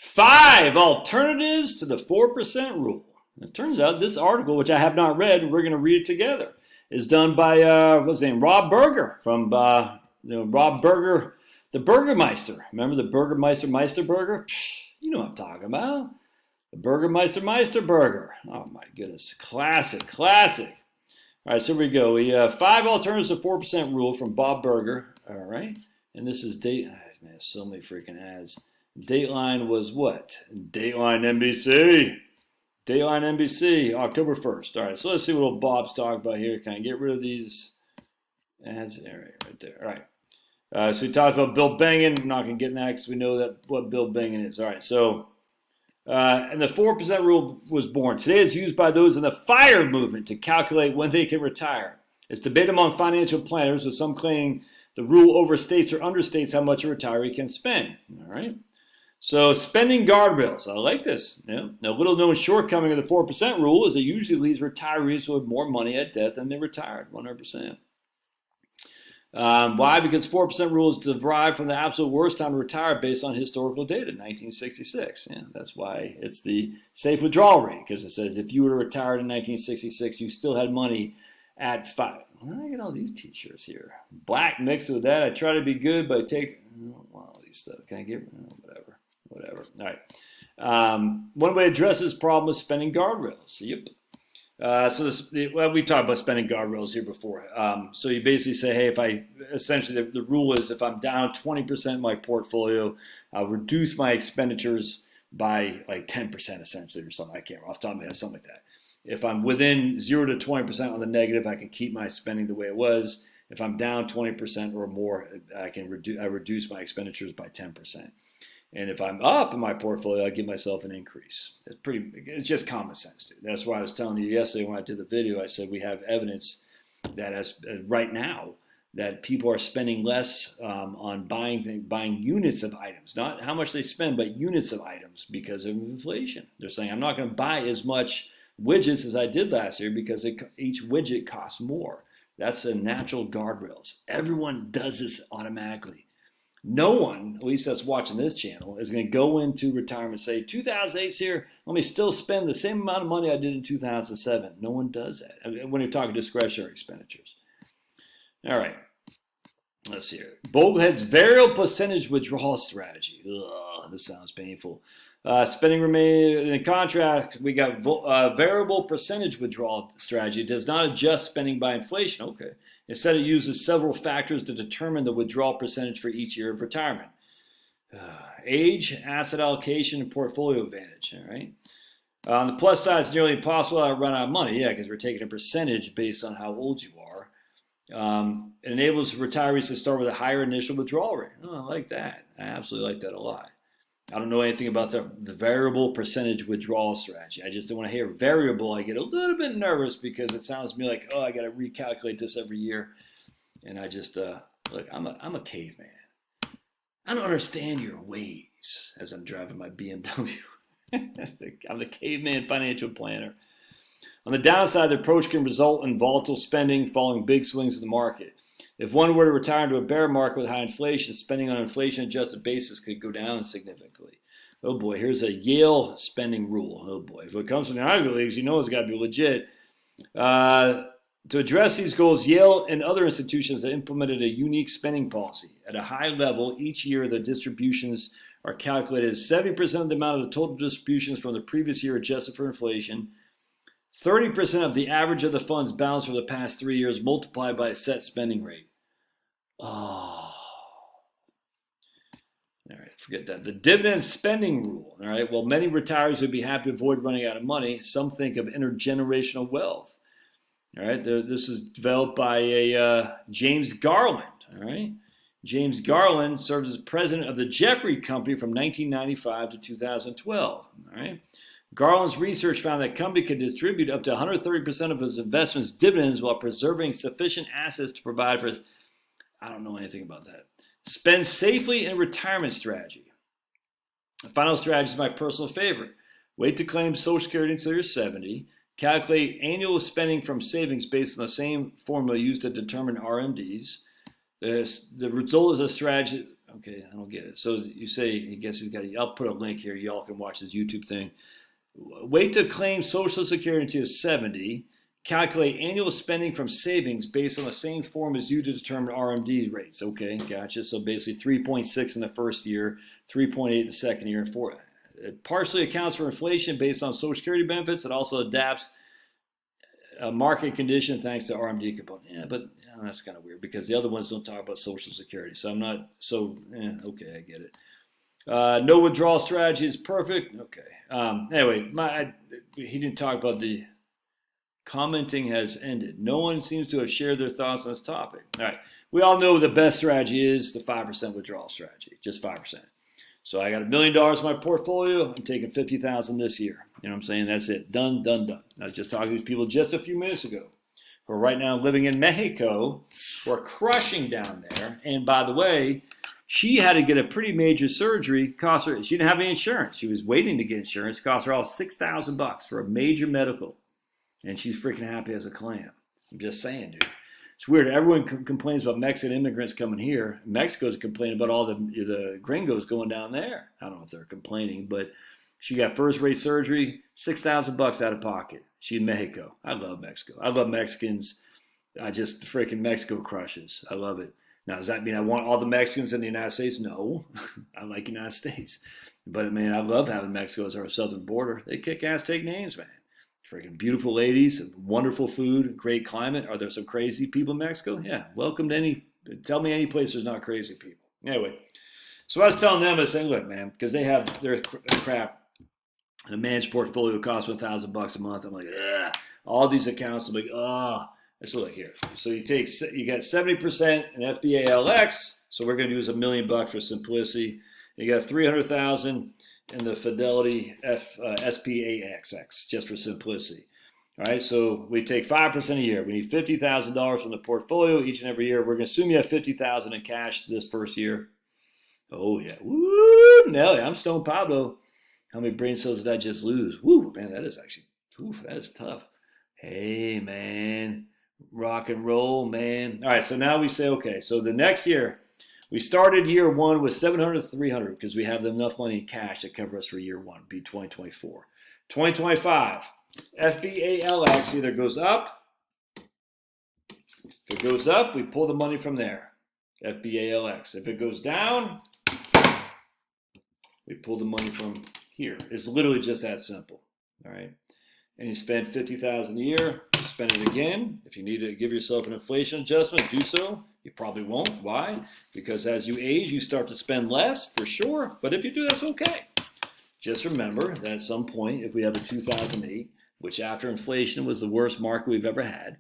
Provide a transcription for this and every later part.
5 alternatives to the 4% rule. It turns out this article, which I have not read, we're going to read it together, is done by, what's his name, Rob Berger from, Rob Berger, the Burgermeister. Remember the Burgermeister Meisterburger? You know what I'm talking about. The Burgermeister Meisterburger. Oh my goodness. Classic. All right, so here we go. We have 5 alternatives to 4% rule from Bob Berger. All right. And this is man, so many freaking ads. Dateline was what? Dateline NBC. Dateline NBC, October 1st. All right, so let's see what old Bob's talking about here. Can I get rid of these ads? Right there. All right. So he talked about Bill Bengen. I'm not going to get in that because we know what Bill Bengen is. All right, so, and the 4% rule was born. Today it's used by those in the FIRE movement to calculate when they can retire. It's debated among financial planners, with some claiming the rule overstates or understates how much a retiree can spend. All right. So spending guardrails. I like this. Yeah. Now, little known shortcoming of the 4% rule is it usually leaves retirees with more money at death than they retired, 100%. Why? Because 4% rule is derived from the absolute worst time to retire based on historical data, 1966. Yeah, that's why it's the safe withdrawal rate, because it says if you were retired in 1966, you still had money at 5. Well, I get all these t-shirts here. Black mixed with that. I try to be good, but I take all these stuff. Can I get whatever? All right. One way to address this problem is spending guardrails. Yep. Well, we talked about spending guardrails here before. So you basically say, hey, essentially the rule is if I'm down 20% in my portfolio, I'll reduce my expenditures by like 10% essentially or something. I can't remember off the top of my head, something like that. If I'm within 0 to 20% on the negative, I can keep my spending the way it was. If I'm down 20% or more, I reduce my expenditures by 10%. And if I'm up in my portfolio, I give myself an increase. It's just common sense, dude. That's why I was telling you yesterday when I did the video, I said we have evidence that as right now that people are spending less on buying units of items, not how much they spend, but units of items because of inflation. They're saying I'm not going to buy as much widgets as I did last year because each widget costs more. That's a natural guardrails. Everyone does this automatically. No one, at least that's watching this channel, is going to go into retirement and say, 2008's here, let me still spend the same amount of money I did in 2007. No one does that when you're talking discretionary expenditures. All right, let's see here. Boglehead's variable percentage withdrawal strategy. Ugh, this sounds painful. Spending remain in contract. We got variable percentage withdrawal strategy. It does not adjust spending by inflation. Okay. Instead, it uses several factors to determine the withdrawal percentage for each year of retirement. Age, asset allocation, and portfolio advantage. All right. On the plus side, it's nearly impossible to run out of money. Yeah, because we're taking a percentage based on how old you are. It enables retirees to start with a higher initial withdrawal rate. Oh, I like that. I absolutely like that a lot. I don't know anything about the variable percentage withdrawal strategy. I just don't want to hear variable. I get a little bit nervous because it sounds to me like, oh, I got to recalculate this every year. And I just, look, I'm a caveman. I don't understand your ways as I'm driving my BMW. I'm the caveman financial planner. On the downside, the approach can result in volatile spending following big swings in the market. If one were to retire into a bear market with high inflation, spending on an inflation-adjusted basis could go down significantly. Oh boy, here's a Yale spending rule. Oh boy, if it comes from the Ivy Leagues, you know it's got to be legit. To address these goals, Yale and other institutions have implemented a unique spending policy. At a high level, each year the distributions are calculated as 70% of the amount of the total distributions from the previous year adjusted for inflation, 30% of the average of the funds balanced for the past 3 years multiplied by a set spending rate. Oh. All right, forget that. The dividend spending rule. All right, well, many retirees would be happy to avoid running out of money. Some think of intergenerational wealth. All right, this is developed by a James Garland. All right, James Garland served as president of the Jeffrey Company from 1995 to 2012. All right. Garland's research found that company could distribute up to 130% of his investments dividends while preserving sufficient assets to provide for, I don't know anything about that. Spend safely in retirement strategy. The final strategy is my personal favorite. Wait to claim Social Security until you're 70. Calculate annual spending from savings based on the same formula used to determine RMDs. The result is a strategy. Okay, I don't get it. So you say, I guess he's got, I'll put a link here. Y'all can watch this YouTube thing. Wait to claim Social Security until you're 70. Calculate annual spending from savings based on the same form as you to determine RMD rates. Okay, gotcha. So basically 3.6 in the first year, 3.8 the second year, and 4. It partially accounts for inflation based on Social Security benefits. It also adapts market condition thanks to RMD component. Yeah, but that's kind of weird because the other ones don't talk about Social Security. So I'm not so, okay, I get it. No withdrawal strategy is perfect. Okay. Anyway, he didn't talk about the commenting has ended. No one seems to have shared their thoughts on this topic. All right. We all know the best strategy is the 5% withdrawal strategy, just 5%. So I got $1 million in my portfolio. I'm taking $50,000 this year. You know what I'm saying? That's it. Done, done, done. I was just talking to these people just a few minutes ago who are right now living in Mexico, who are crushing down there. And by the way, she had to get a pretty major surgery. Cost her. She didn't have any insurance. She was waiting to get insurance. Cost her all $6,000 for a major medical. And she's freaking happy as a clam. I'm just saying, dude. It's weird. Everyone complains about Mexican immigrants coming here. Mexico's complaining about all the gringos going down there. I don't know if they're complaining, but she got first-rate surgery, $6,000 out of pocket. She's in Mexico. I love Mexico. I love Mexicans. I just freaking Mexico crushes. I love it. Now, does that mean I want all the Mexicans in the United States? No. I like the United States. But, man, I love having Mexico as our southern border. They kick ass, take names, man. Freaking beautiful ladies, wonderful food, great climate. Are there some crazy people in Mexico? Yeah. Welcome to tell me any place there's not crazy people. Anyway, so I was telling them, I was saying, look, man, because they have their crap. And a managed portfolio costs $1,000 a month. I'm like, ugh. All these accounts, I'm like, oh. Let's look here. So you got 70% in FBALX. So we're going to do is $1 million for simplicity. You got 300,000 in the Fidelity SPAXX, just for simplicity. All right, so we take 5% a year. We need $50,000 from the portfolio each and every year. We're going to assume you have $50,000 in cash this first year. Oh, yeah. Woo, Nelly, I'm Stone Pablo. How many brain cells did I just lose? Woo, man, that is actually, that is tough. Hey, man, rock and roll, man. All right, so now we say, okay, so the next year, we started year one with 700 to 300 because we have enough money in cash to cover us for year one, be 2024. 2025, FBALX either goes up. If it goes up, we pull the money from there. FBALX. If it goes down, we pull the money from here. It's literally just that simple. All right. And you spend $50,000 a year, you spend it again. If you need to give yourself an inflation adjustment, do so. You probably won't. Why? Because as you age, you start to spend less, for sure. But if you do, that's okay. Just remember that at some point, if we have a 2008, which after inflation was the worst market we've ever had,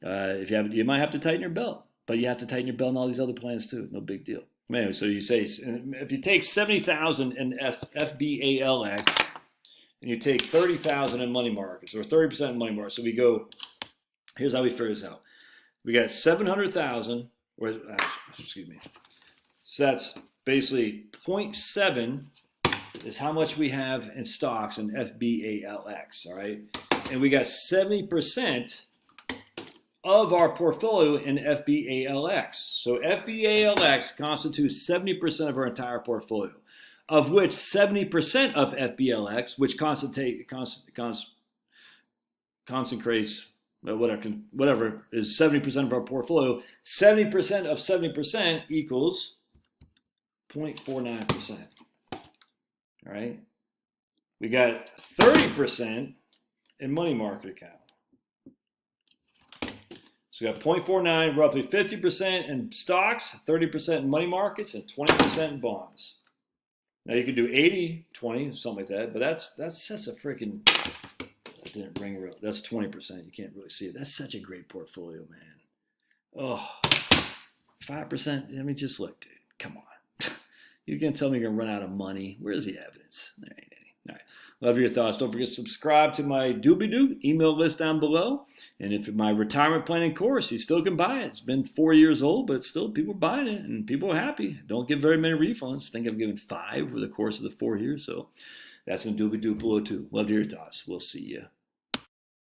you might have to tighten your belt. But you have to tighten your belt in all these other plans too. No big deal. Anyway, so you say, if you take 70,000 in FBALX, and you take 30,000 in money markets, or 30% in money markets. So we go, here's how we figure this out. We got 700,000, excuse me. So that's basically 0.7 is how much we have in stocks in FBALX, all right? And we got 70% of our portfolio in FBALX. So FBALX constitutes 70% of our entire portfolio, of which 70% of FBLX, which concentrates, whatever, is 70% of our portfolio, 70% of 70% equals 0.49%. All right? We got 30% in money market account. So we got 0.49, roughly 50% in stocks, 30% in money markets, and 20% in bonds. Now you could do 80, 20, something like that, but that's a freaking, that didn't ring real. That's 20%. You can't really see it. That's such a great portfolio, man. Oh, 5%. I mean, just look, dude. Come on. You're going to tell me you're going to run out of money. Where's the evidence? There ain't any. All right. Love your thoughts. Don't forget to subscribe to my doobie-doo email list down below. And if my retirement planning course, you still can buy it. It's been 4 years old, but still people are buying it and people are happy. Don't give very many refunds. I think I've given 5 over the course of the 4 years. So that's in doobie-doo below too. Love your thoughts. We'll see you